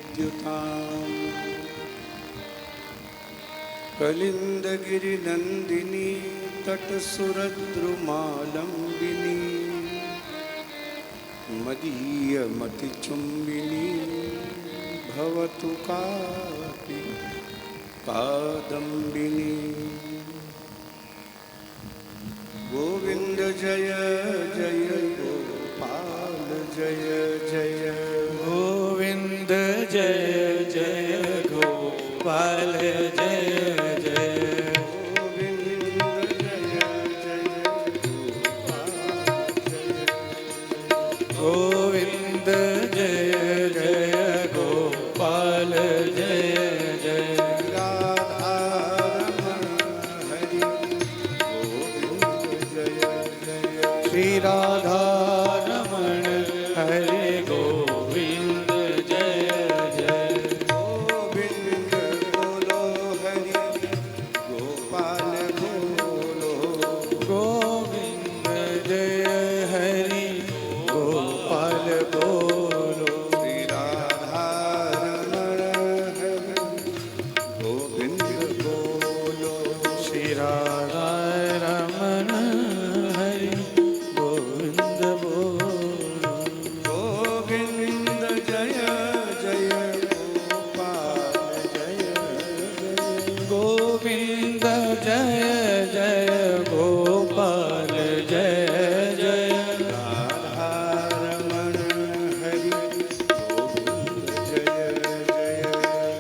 विद्युताम् कलिन्दगिरिनन्दिनी तटसुरद्रुमालम्बिनी मदीयमतिचुम्बिनी भवतु कापि कादम्बिनी। गोविंद जय जय गोपाल जय जय गोविंद जय जय गोपाल जय जय गोविंद जय जय गोपाल जय जय श्री राधा रमण हरे गोविंद जय जय गोविंद बोलो हरि गोपाल बोलो गोविंद जय हरि गोपाल बोलो श्री राधा रमण हरि गोविंद बोलो श्री राधा रमण हरि गोविंद बोलो गोविंद जय जय गोपाल जय जय गोविंद जय जय गोपाल जय जय राधा रमण हरि गोविंद जय जय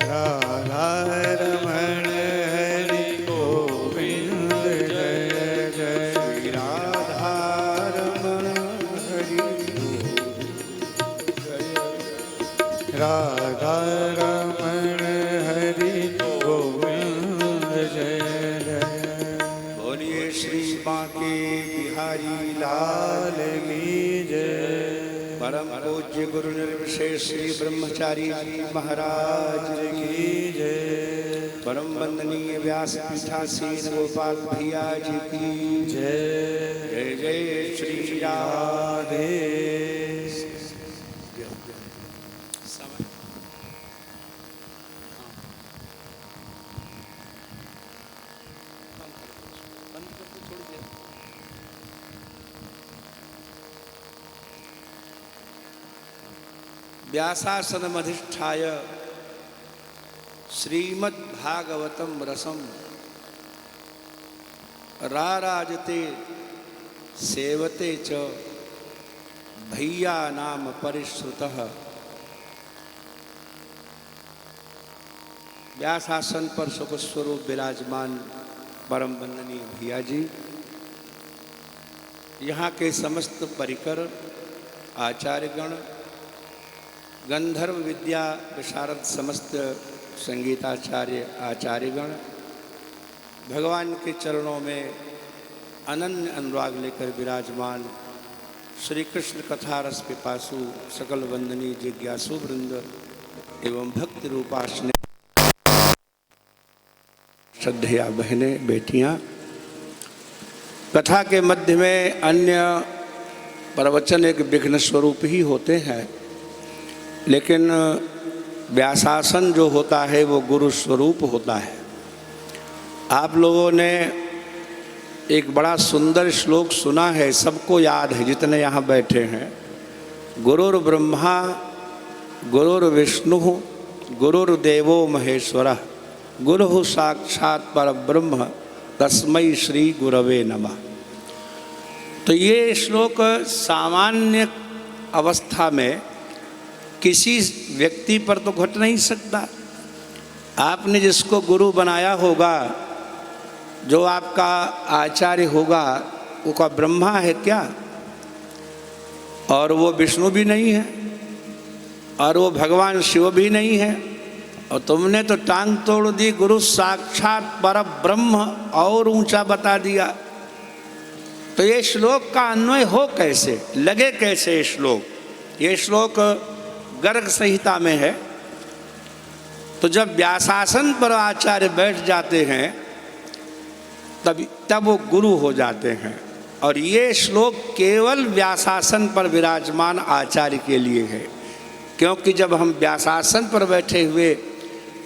राधा रमण हरि गोविंद जय जय श्री राधा रमण हरि राधा रमण हरि गोविंद जय जय बोलिए श्री बांके बिहारी लाल की जय परम पूज्य गुरु निर्विशेष श्री ब्रह्मचारी जी महाराज की जय परम वंदनीय व्यास पीठासीन गोपाल भैया जी की जय जय जय श्री राधे। व्यासासनमधिष्ठाय श्रीमद्भागवतं रसं राराजते सेवते च भैया नाम परिश्रुतः। व्यासासन पर सुख स्वरूप विराजमान परम वंदनीय भैया जी, यहाँ के समस्त परिकर आचार्यगण, गंधर्व विद्या विशारद समस्त संगीताचार्य आचार्यगण, भगवान के चरणों में अनन्य अनुराग लेकर विराजमान श्री कृष्ण कथा रस पिपासु सकल वंदनीय जिज्ञासु वृंद एवं भक्ति रूपाश्रय श्रद्धेया बहनें बेटियां, कथा के मध्य में अन्य प्रवचन एक विघ्न स्वरूप ही होते हैं, लेकिन व्यासासन जो होता है वो गुरु स्वरूप होता है। आप लोगों ने एक बड़ा सुंदर श्लोक सुना है, सबको याद है जितने यहाँ बैठे हैं। गुरुर् ब्रह्मा गुरुर्विष्णु गुरुर्देवो महेश्वरः गुरुः साक्षात् परब्रह्म तस्मै श्री गुरवे नमः। तो ये श्लोक सामान्य अवस्था में किसी व्यक्ति पर तो घट नहीं सकता। आपने जिसको गुरु बनाया होगा, जो आपका आचार्य होगा, वो का ब्रह्मा है क्या? और वो विष्णु भी नहीं है, और वो भगवान शिव भी नहीं है, और तुमने तो टांग तोड़ दी, गुरु साक्षात परब्रह्म और ऊंचा बता दिया। तो ये श्लोक का अन्वय हो कैसे, लगे कैसे ये श्लोक? ये श्लोक गर्ग संहिता में है। तो जब व्यासासन पर आचार्य बैठ जाते हैं तब वो गुरु हो जाते हैं। और ये श्लोक केवल व्यासासन पर विराजमान आचार्य के लिए है, क्योंकि जब हम व्यासासन पर बैठे हुए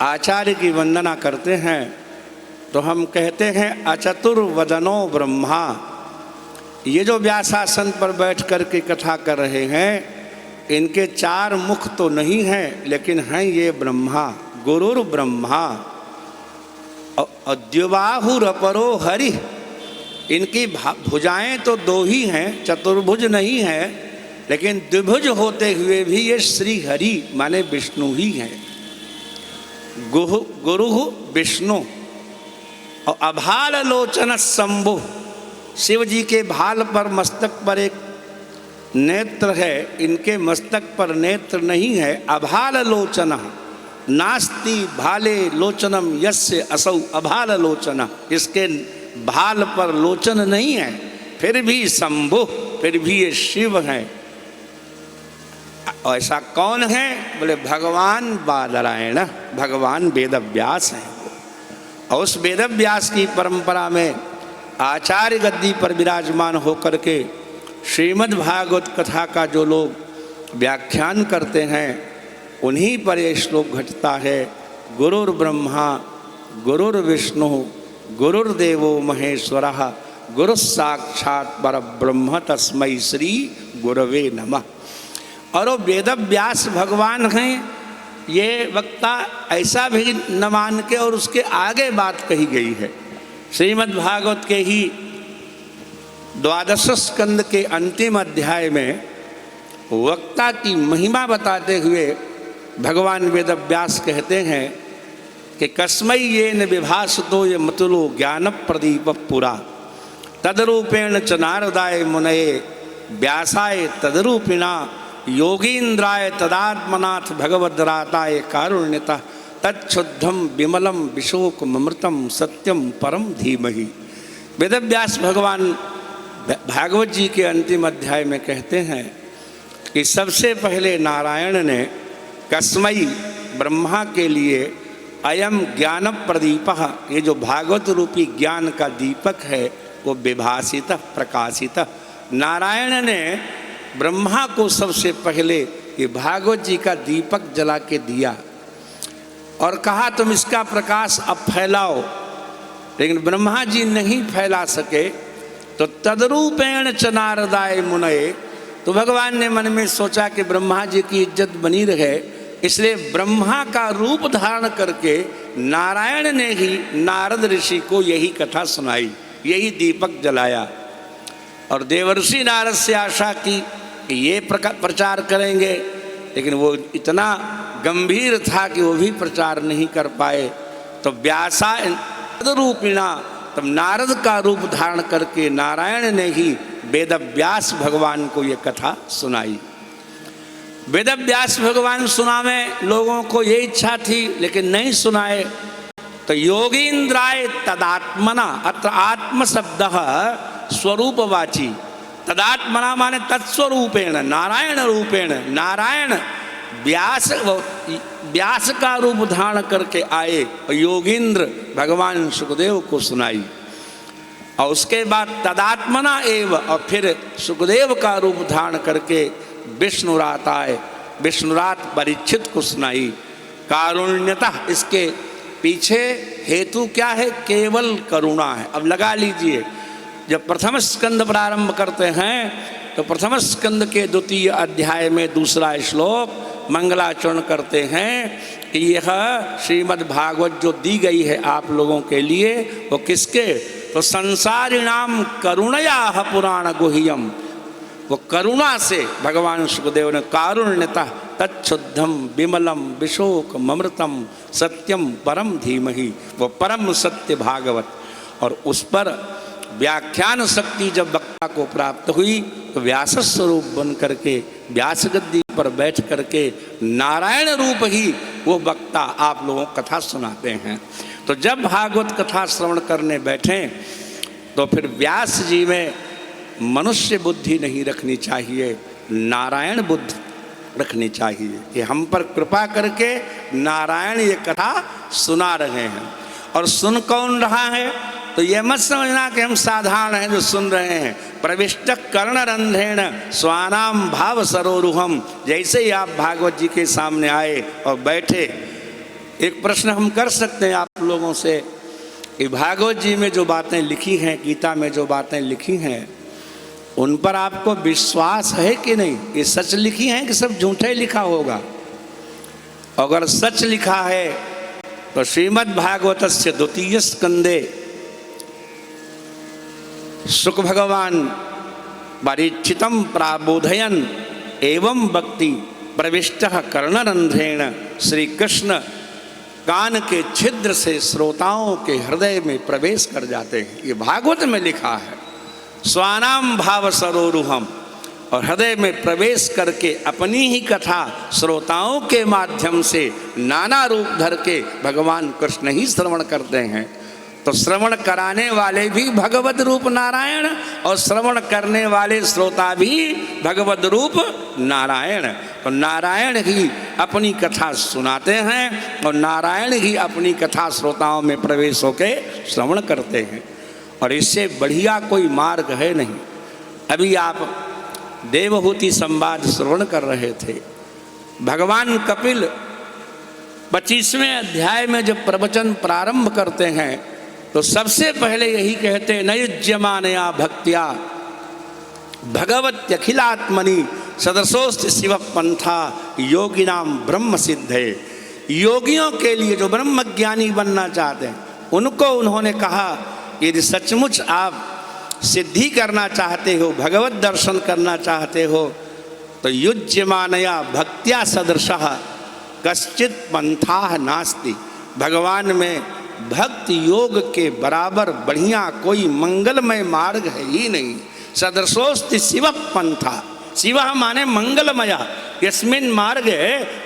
आचार्य की वंदना करते हैं तो हम कहते हैं अचतुर्वदनो ब्रह्मा। ये जो व्यासासन पर बैठ कर के कथा कर रहे हैं इनके 4 मुख तो नहीं हैं, लेकिन हैं ये ब्रह्मा, गुरुर ब्रह्मा। द्विबाहुरपरो हरि, इनकी भुजाएं तो 2 ही हैं, चतुर्भुज नहीं है, लेकिन द्विभुज होते हुए भी ये श्री हरि माने विष्णु ही हैं। गुरु विष्णु। और अभाल लोचन शंभु, शिव जी के भाल पर मस्तक पर एक नेत्र है, इनके मस्तक पर नेत्र नहीं है। अभाल लोचन नास्ति भाले लोचनम यस्य असौ अभाल लोचन, इसके भाल पर लोचन नहीं है, फिर भी शंभु, फिर भी ये शिव हैं। ऐसा कौन है? बोले भगवान बादरायण, भगवान वेदव्यास हैं। और उस वेदव्यास की परंपरा में आचार्य गद्दी पर विराजमान होकर के श्रीमद् भागवत कथा का जो लोग व्याख्यान करते हैं उन्हीं पर यह श्लोक घटता है। गुरुर् ब्रह्मा गुरुर्विष्णु गुरुर्देवो महेश्वरः गुरुः साक्षात् परब्रह्म तस्मै श्री गुरवे नमः। और वो वेदव्यास भगवान हैं, ये वक्ता ऐसा भी न मान के और उसके आगे बात कही गई है। श्रीमद् भागवत के ही 12 स्कंद के अंतिम अध्याय में वक्ता की महिमा बताते हुए भगवान वेदव्यास कहते हैं कि कस्मै येन विभासतो ये मतुलो ज्ञान प्रदीप पुरा तदरूपेण च नारदाय मुनये व्यासाय तदरूपिणा योगीन्द्राय तदात्मनाथ भगवद्राताय कारुण्यतः तच्छुद्धम विमलम विशोकमृतम सत्यम परम धीमहि। वेदव्यास भगवान भागवत जी के अंतिम अध्याय में कहते हैं कि सबसे पहले नारायण ने कस्मई ब्रह्मा के लिए अयम ज्ञान प्रदीपः, ये जो भागवत रूपी ज्ञान का दीपक है वो विभासित प्रकाशित। नारायण ने ब्रह्मा को सबसे पहले ये भागवत जी का दीपक जला के दिया और कहा तुम इसका प्रकाश अब फैलाओ, लेकिन ब्रह्मा जी नहीं फैला सके तो तदरूपेण च नारदाय मुनये, तो भगवान ने मन में सोचा कि ब्रह्मा जी की इज्जत बनी रहे, इसलिए ब्रह्मा का रूप धारण करके नारायण ने ही नारद ऋषि को यही कथा सुनाई, यही दीपक जलाया। और देवर्षि नारद से आशा की कि ये प्रचार करेंगे, लेकिन वो इतना गंभीर था कि वो भी प्रचार नहीं कर पाए। तो व्यासा रूपिणा, तब नारद का रूप धारण करके नारायण ने ही वेदव्यास भगवान को ये कथा सुनाई। वेदव्यास भगवान सुनावे, लोगों को ये इच्छा थी लेकिन नहीं सुनाए। तो योगीन्द्राय तदात्मना, अत्र आत्म शब्द स्वरूपवाची, तदात्मना माने तत्स्वरूपेण नारायण रूपेण, नारायण व्यास का रूप धारण करके आए और योगींद्र भगवान सुखदेव को सुनाई। और उसके बाद तदात्मना एव, और फिर सुखदेव का रूप धारण करके विष्णुरात आए, विष्णुरात परीक्षित को सुनाई। कारुण्यतः, इसके पीछे हेतु क्या है? केवल करुणा है। अब लगा लीजिए, जब प्रथम स्कंद प्रारंभ करते हैं तो प्रथम स्कंद के 2 अध्याय में 2 श्लोक मंगलाचरण करते हैं कि यह श्रीमद् भागवत जो दी गई है आप लोगों के लिए, वो किसके? तो संसारिणाम करुणया पुराण गुह्यम, वो करुणा से भगवान सुखदेव ने कारुण्यतः तच्छुद्धम विमलम विशोकमृतम सत्यम परम धीमहि, वो परम सत्य भागवत। और उस पर व्याख्यान शक्ति जब वक्ता को प्राप्त हुई तो व्यास स्वरूप बन करके व्यास गद्दी पर बैठ करके नारायण रूप ही वो वक्ता आप लोगों को कथा सुनाते हैं। तो जब भागवत कथा श्रवण करने बैठें तो फिर व्यास जी में मनुष्य बुद्धि नहीं रखनी चाहिए, नारायण बुद्धि रखनी चाहिए कि हम पर कृपा करके नारायण ये कथा सुना रहे हैं। और सुन कौन रहा है? तो ये मत समझना कि हम साधारण हैं जो सुन रहे हैं। प्रविष्ट कर्ण रंध्रेण स्वानाम भाव सरोरुहम, जैसे ही आप भागवत जी के सामने आए और बैठे, एक प्रश्न हम कर सकते हैं आप लोगों से कि भागवत जी में जो बातें लिखी हैं, गीता में जो बातें लिखी हैं, उन पर आपको विश्वास है कि नहीं? ये सच लिखी हैं कि सब झूठे लिखा होगा? अगर सच लिखा है तो श्रीमद् भागवतस्य द्वितीय स्कंदे शुक भगवान परीक्षितम प्राबोधयन एवं भक्ति प्रविष्ट कर्णरंध्रेण श्री कृष्ण कान के छिद्र से श्रोताओं के हृदय में प्रवेश कर जाते हैं। ये भागवत में लिखा है। स्वानाम भाव सरोरुहम, और हृदय में प्रवेश करके अपनी ही कथा श्रोताओं के माध्यम से नाना रूप धर के भगवान कृष्ण ही श्रवण करते हैं। तो श्रवण कराने वाले भी भगवत रूप नारायण और श्रवण करने वाले श्रोता भी भगवत रूप नारायण। तो नारायण ही अपनी कथा सुनाते हैं और नारायण ही अपनी कथा श्रोताओं में प्रवेश होके श्रवण करते हैं। और इससे बढ़िया कोई मार्ग है नहीं। अभी आप देवहूति संवाद श्रवण कर रहे थे। भगवान कपिल 25वें अध्याय में जब प्रवचन प्रारंभ करते हैं तो सबसे पहले यही कहते हैं, नयुज्यमानया भक्त्या भगवत्यखिलात्मनि सदसोस्त शिव पंथा योगिनाम ब्रह्म सिद्धे। योगियों के लिए जो ब्रह्मज्ञानी बनना चाहते हैं उनको उन्होंने कहा, यदि सचमुच आप सिद्धि करना चाहते हो, भगवत दर्शन करना चाहते हो, तो युज्यमानया भक्त्या सदृशः कश्चित पंथा नास्ति। भगवान में भक्त योग के बराबर बढ़िया कोई मंगलमय मार्ग है ही नहीं। सदृशोस्ति शिव पंथा, शिव माने मंगलमया, यस्मिन् मार्गे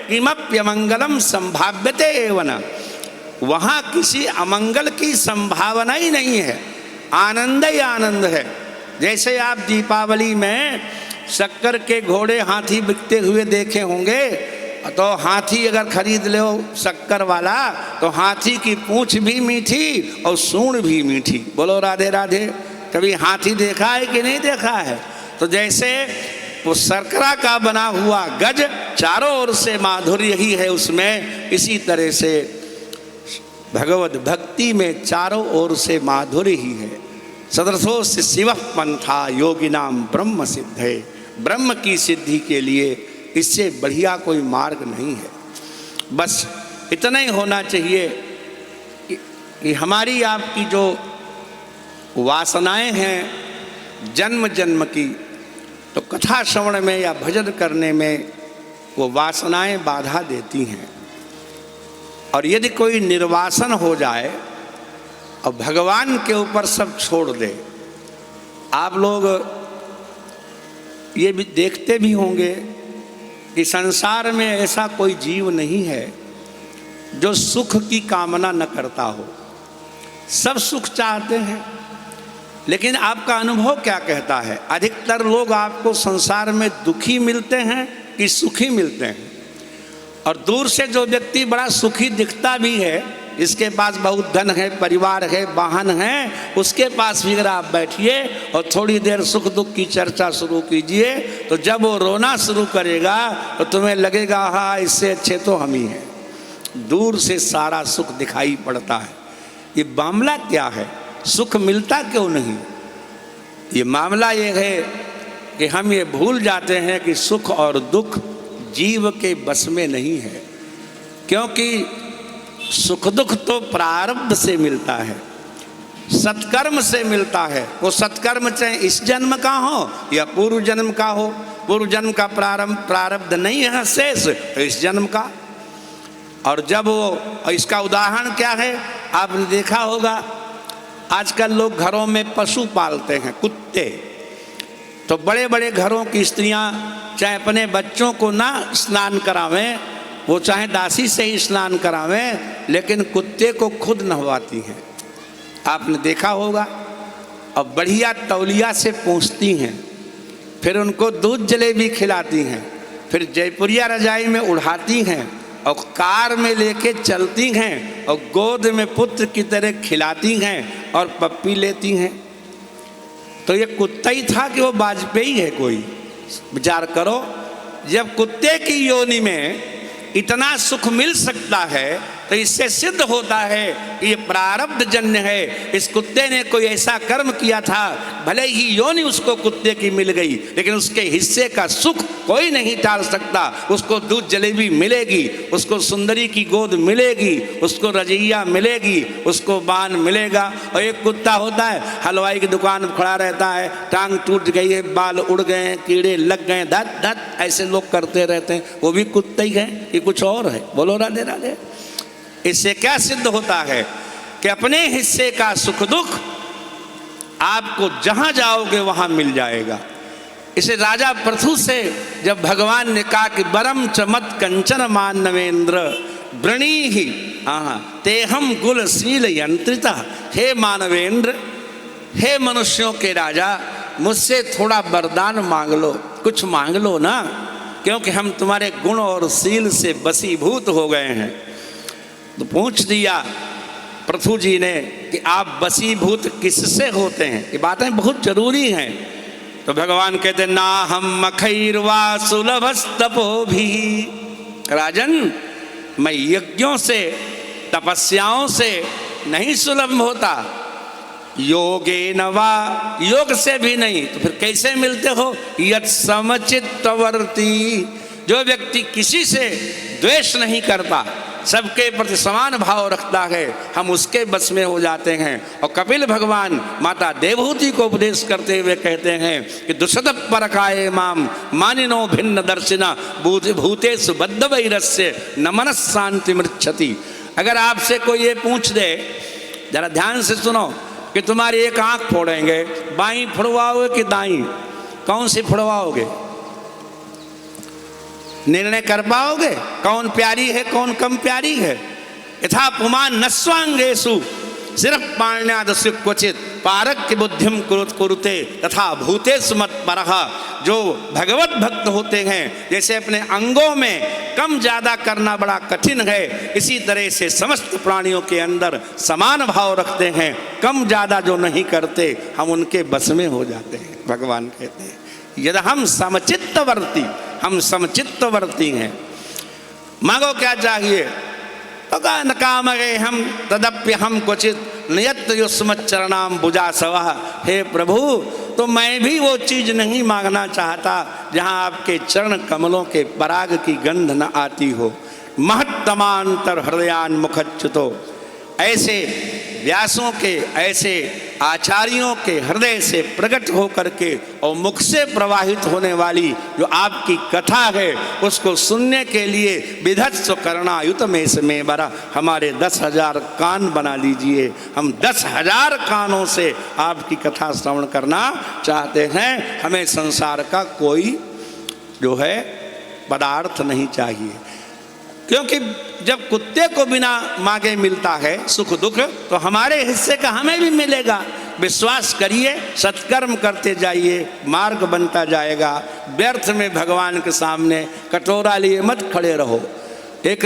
किमप्यमंगलम संभाव्यते एव न। वहाँ किसी अमंगल की संभावना ही नहीं है, आनंद ही आनंद है। जैसे आप दीपावली में शक्कर के घोड़े हाथी बिकते हुए देखे होंगे, तो हाथी अगर खरीद लो शक्कर वाला तो हाथी की पूंछ भी मीठी और सूंड भी मीठी। बोलो राधे राधे। कभी हाथी देखा है कि नहीं देखा है? तो जैसे वो शर्करा का बना हुआ गज चारों ओर से माधुर्य ही है उसमें, इसी तरह से भगवत भक्ति में चारों ओर से माधुर्य ही है। सदृशो से शिव पंथा योगिनाम ब्रह्म सिद्धे। ब्रह्म की सिद्धि के लिए इससे बढ़िया कोई मार्ग नहीं है। बस इतना ही होना चाहिए कि हमारी आपकी जो वासनाएं हैं जन्म जन्म की, तो कथा श्रवण में या भजन करने में वो वासनाएं बाधा देती हैं। और यदि कोई निर्वासन हो जाए और भगवान के ऊपर सब छोड़ दे, आप लोग ये भी देखते भी होंगे कि संसार में ऐसा कोई जीव नहीं है जो सुख की कामना न करता हो। सब सुख चाहते हैं, लेकिन आपका अनुभव क्या कहता है? अधिकतर लोग आपको संसार में दुखी मिलते हैं कि सुखी मिलते हैं? और दूर से जो व्यक्ति बड़ा सुखी दिखता भी है, इसके पास बहुत धन है, परिवार है, वाहन है, उसके पास भी अगर आप बैठिए और थोड़ी देर सुख दुख की चर्चा शुरू कीजिए, तो जब वो रोना शुरू करेगा तो तुम्हें लगेगा हाँ इससे अच्छे तो हम ही हैं। दूर से सारा सुख दिखाई पड़ता है। ये मामला क्या है? सुख मिलता क्यों नहीं? ये मामला ये है कि हम ये भूल जाते हैं कि सुख और दुख जीव के बस में नहीं है। क्योंकि सुख दुख तो प्रारब्ध से मिलता है, सत्कर्म से मिलता है। वो सत्कर्म चाहे इस जन्म का हो या पूर्व जन्म का हो। पूर्व जन्म का प्रारब्ध नहीं है शेष, तो इस जन्म का। और जब वो, इसका उदाहरण क्या है? आपने देखा होगा आजकल लोग घरों में पशु पालते हैं, कुत्ते। तो बड़े बड़े घरों की स्त्रियां चाहे अपने बच्चों को ना स्नान करावें, वो चाहे दासी से ही स्नान करावें, लेकिन कुत्ते को खुद नहवाती हैं। आपने देखा होगा। और बढ़िया तौलिया से पूछती हैं, फिर उनको दूध जलेबी खिलाती हैं, फिर जयपुरिया रजाई में उड़ाती हैं और कार में लेके चलती हैं और गोद में पुत्र की तरह खिलाती हैं और पप्पी लेती हैं। तो ये कुत्ता ही था कि वो वाजपेयी है कोई? विचार करो, जब कुत्ते की योनि में इतना सुख मिल सकता है तो इससे सिद्ध होता है कि ये प्रारब्ध जन्य है। इस कुत्ते ने कोई ऐसा कर्म किया था, भले ही योनि उसको कुत्ते की मिल गई, लेकिन उसके हिस्से का सुख कोई नहीं टाल सकता। उसको दूध जलेबी मिलेगी, उसको सुंदरी की गोद मिलेगी, उसको रजैया मिलेगी, उसको बान मिलेगा। और एक कुत्ता होता है, हलवाई की दुकान पर खड़ा रहता है, टांग टूट गई है, बाल उड़ गए हैं, कीड़े लग गए, धत धत ऐसे लोग करते रहते हैं, वो भी कुत्ता ही है कि कुछ और है? बोलो राधे राधे। इससे क्या सिद्ध होता है कि अपने हिस्से का सुख दुख आपको जहां जाओगे वहां मिल जाएगा। इसे राजा पृथु से जब भगवान ने कहा कि बरम चमत कंचन मानवेंद्र वृणी ही तेहम गुलशील यंत्रिता, हे मानवेंद्र, हे मनुष्यों के राजा, मुझसे थोड़ा वरदान मांग लो, कुछ मांग लो ना, क्योंकि हम तुम्हारे गुण और शील से बसीभूत हो गए हैं। तो पूछ दिया पृथु जी ने कि आप बसीभूत किससे होते हैं? ये बातें बहुत जरूरी हैं। तो भगवान कहते ना हम मखैर्वा सुलभस्तपो भी, राजन मैं यज्ञों से तपस्याओं से नहीं सुलभ होता, योगे नवा योग से भी नहीं। तो फिर कैसे मिलते हो? यत् समचित्तवर्ती, जो व्यक्ति किसी से द्वेष नहीं करता, सबके प्रति समान भाव रखता है, हम उसके बस में हो जाते हैं। और कपिल भगवान माता देवहूति को उपदेश करते हुए कहते हैं कि दुष्ट परकाये माम मानिनो भिन्न दर्शिना भूतेषु बद्ध वैरस्य न मनस शांति मृच्छति। अगर आपसे कोई ये पूछ दे, जरा ध्यान से सुनो, कि तुम्हारी एक आंख फोड़ेंगे, बाईं फोड़वाओगे कि दाईं, कौन सी फोड़वाओगे? निर्णय कर पाओगे कौन प्यारी है कौन कम प्यारी है? यथा पुमान नस्वांगेशु सिर्फ पाण्यादस्यु क्वचित पारक बुद्धिम कुरुते तथा भूतेषु मत परः। जो भगवत भक्त होते हैं, जैसे अपने अंगों में कम ज्यादा करना बड़ा कठिन है, इसी तरह से समस्त प्राणियों के अंदर समान भाव रखते हैं, कम ज्यादा जो नहीं करते हम उनके बस में हो जाते हैं। भगवान कहते हैं यदि हम समचित्तवर्ती, हम समचित्तवर्ती हैं। मांगो क्या चाहिए? तो न कामगे हम तदप्य हम क्वचित नियत युष्मच्चरणाम भुजा सवा। हे प्रभु, तो मैं भी वो चीज नहीं मांगना चाहता जहाँ आपके चरण कमलों के पराग की गंध न आती हो। महत्तमांतर हृदयान मुखच्युतो, ऐसे व्यासों के, ऐसे आचार्यों के हृदय से प्रकट होकर के और मुख से प्रवाहित होने वाली जो आपकी कथा है, उसको सुनने के लिए विधत्स्व करणायुत में इसमें बरा हमारे 10,000 कान बना लीजिए। हम 10,000 कानों से आपकी कथा श्रवण करना चाहते हैं। हमें संसार का कोई जो है पदार्थ नहीं चाहिए, क्योंकि जब कुत्ते को बिना मांगे मिलता है सुख दुख, तो हमारे हिस्से का हमें भी मिलेगा। विश्वास करिए, सत्कर्म करते जाइए, मार्ग बनता जाएगा। व्यर्थ में भगवान के सामने कटोरा लिए मत खड़े रहो। एक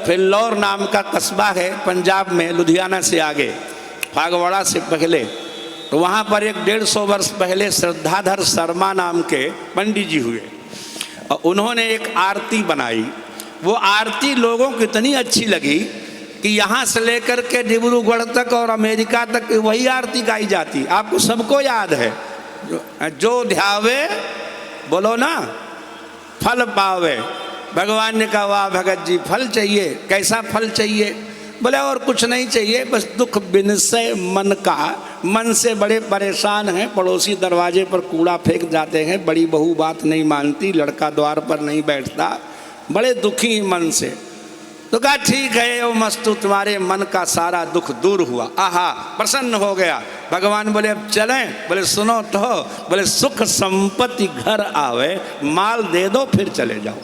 फिल्लौर नाम का कस्बा है पंजाब में, लुधियाना से आगे, फागवाड़ा से पहले। तो वहाँ पर एक 150 वर्ष पहले श्रद्धाधर शर्मा नाम के पंडित जी हुए और उन्होंने एक आरती बनाई। वो आरती लोगों को इतनी अच्छी लगी कि यहाँ से लेकर के डिब्रूगढ़ तक और अमेरिका तक वही आरती गाई जाती। आपको सबको याद है, जो ध्यावे, बोलो ना, फल पावे। भगवान ने कहा वाह भगत जी, फल चाहिए? कैसा फल चाहिए? बोले और कुछ नहीं चाहिए, बस दुख विनसय मन का। मन से बड़े परेशान हैं, पड़ोसी दरवाजे पर कूड़ा फेंक जाते हैं, बड़ी बहू बात नहीं मानती, लड़का द्वार पर नहीं बैठता, बड़े दुखी मन से। तो कहा ठीक है ओ मस्तु, तुम्हारे मन का सारा दुख दूर हुआ, आहा प्रसन्न हो गया। भगवान बोले अब चलें? बोले सुनो तो, बोले सुख संपत्ति घर आवे, माल दे दो फिर चले जाओ।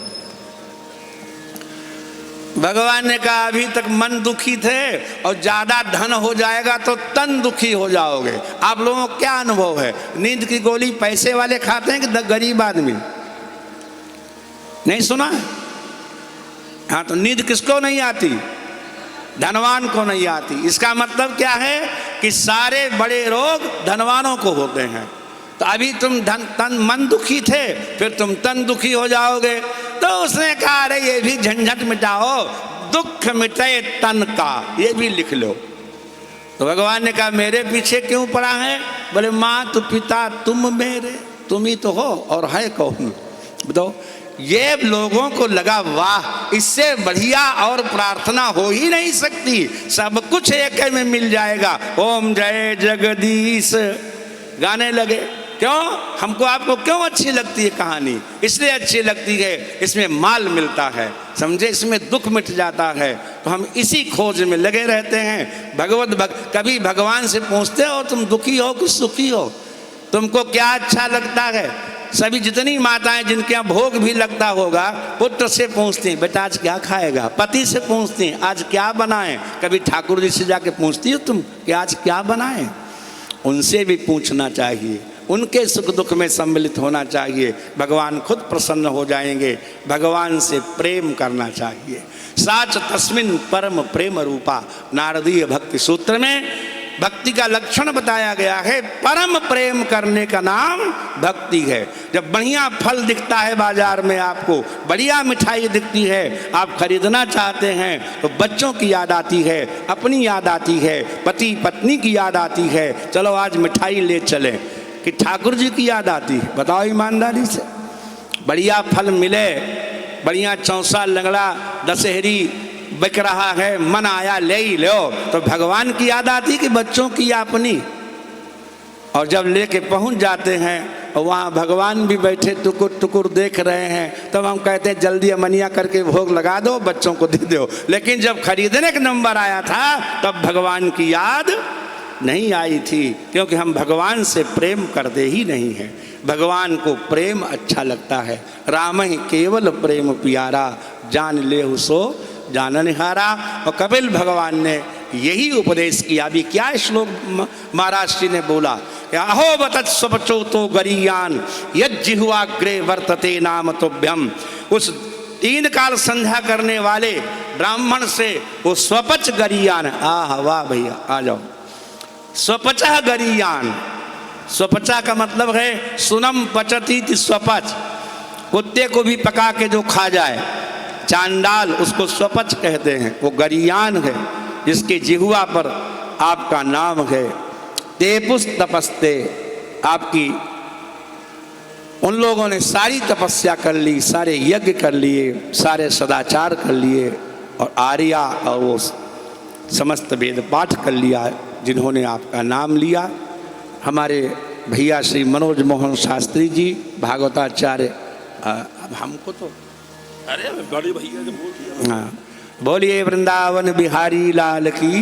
भगवान ने कहा अभी तक मन दुखी थे और ज्यादा धन हो जाएगा तो तन दुखी हो जाओगे। आप लोगों को क्या अनुभव है? नींद की गोली पैसे वाले खाते हैं कि गरीब आदमी? नहीं सुना? हाँ, तो नींद किसको नहीं आती? धनवान को नहीं आती। इसका मतलब क्या है कि सारे बड़े रोग धनवानों को होते हैं। तो अभी तुम तन मन दुखी थे, फिर तुम तन दुखी हो जाओगे। तो उसने कहा अरे ये भी झंझट मिटाओ, दुख मिटे तन का, ये भी लिख लो। तो भगवान ने कहा मेरे पीछे क्यों पड़ा है? बोले माँ तो पिता तुम मेरे, तुम ही तो हो और है कौन? बताओ। ये लोगों को लगा वाह, इससे बढ़िया और प्रार्थना हो ही नहीं सकती, सब कुछ एक में मिल जाएगा। ओम जय जगदीश गाने लगे। क्यों? हमको आपको क्यों अच्छी लगती है कहानी? इसलिए अच्छी लगती है, इसमें माल मिलता है, समझे, इसमें दुख मिट जाता है। तो हम इसी खोज में लगे रहते हैं। कभी भगवान से पूछते हो तुम दुखी हो कि सुखी हो? तुमको क्या अच्छा लगता है? सभी जितनी माताएं जिनके यहाँ भोग भी लगता होगा, पुत्र से पूछती हैं बेटा आज क्या खाएगा, पति से पूछती हैं आज क्या बनाएं, कभी ठाकुर जी से जाके पूछती हो तुम कि आज क्या बनाएं? उनसे भी पूछना चाहिए, उनके सुख दुख में सम्मिलित होना चाहिए। भगवान खुद प्रसन्न हो जाएंगे। भगवान से प्रेम करना चाहिए। साच तस्मिन परम प्रेम रूपा, नारदीय भक्ति सूत्र में भक्ति का लक्षण बताया गया है। परम प्रेम करने का नाम भक्ति है। जब बढ़िया फल दिखता है बाजार में, आपको बढ़िया मिठाई दिखती है, आप खरीदना चाहते हैं, तो बच्चों की याद आती है, अपनी याद आती है, पति पत्नी की याद आती है, चलो आज मिठाई ले चलें, कि ठाकुर जी की याद आती है? बताओ ईमानदारी से। बढ़िया फल मिले, बढ़िया चौसा लंगड़ा दशहरी बिक रहा है, मन आया ले ही लो, तो भगवान की याद आती कि बच्चों की अपनी? और जब लेके पहुंच जाते हैं और वहाँ भगवान भी बैठे टुकुर टुकुर देख रहे हैं, तब हम कहते हैं जल्दी अमनिया करके भोग लगा दो, बच्चों को दे दो। लेकिन जब खरीदने का नंबर आया था तब भगवान की याद नहीं आई थी, क्योंकि हम भगवान से प्रेम करते ही नहीं हैं। भगवान को प्रेम अच्छा लगता है। राम ही केवल प्रेम प्यारा, जान ले सो जाननहारा। और कपिल भगवान ने यही उपदेश किया। अभी क्या श्लोक महाराज जी ने बोला, अहो बतत स्वपचो तो गरीयान यज्जिह्वाग्रे वर्तते नाम तुभ्यम। उस 3 काल संध्या करने वाले ब्राह्मण से वो स्वपच गरीयान, आह वाह भैया आ जाओ, स्वपचा गरीयान। स्वपचा का मतलब है सुनम पचती स्वपच, कुत्ते को भी पका के जो खा जाए, चांडाल, उसको स्वपच कहते हैं। वो गरीयान है जिसके जिह्वा पर आपका नाम है। तेपुस तपस्ते, आपकी उन लोगों ने सारी तपस्या कर ली, सारे यज्ञ कर लिए, सारे सदाचार कर लिए, और आर्या और वो समस्त वेद पाठ कर लिया जिन्होंने आपका नाम लिया। हमारे भैया श्री मनोज मोहन शास्त्री जी भागवताचार्य, अब हमको तो अरे बड़े भैया ने बोल दिया। हाँ, बोलिए वृंदावन बिहारी लाल की।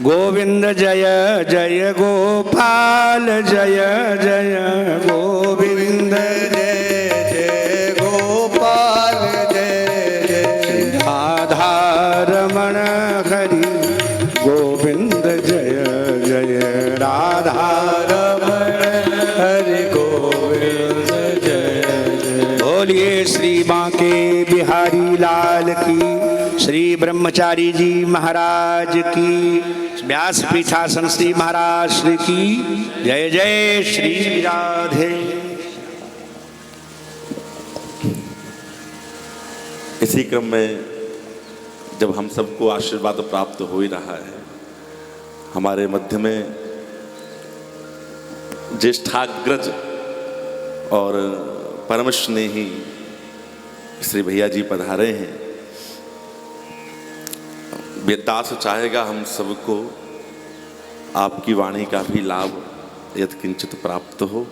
गोविंद जय जय गोपाल जय जय गोविंद जय जय गोपाल जय जय राधा रमण हरि गोविंद जय जय राधा रमण हरि गोविंद जय जय। बोलिए श्री बांके बिहारी लाल की, श्री ब्रह्मचारी जी महाराज की, व्यासपीठासन श्री महाराज श्री की जय जय श्री राधे। इसी क्रम में जब हम सबको आशीर्वाद प्राप्त हो ही रहा है, हमारे मध्य में ज्येष्ठाग्रज और परम स्नेही श्री भैया जी पधारे हैं। वेददास चाहेगा हम सबको आपकी वाणी का भी लाभ यत्किंचित प्राप्त हो।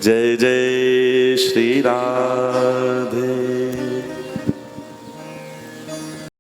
जय जय श्री राधे।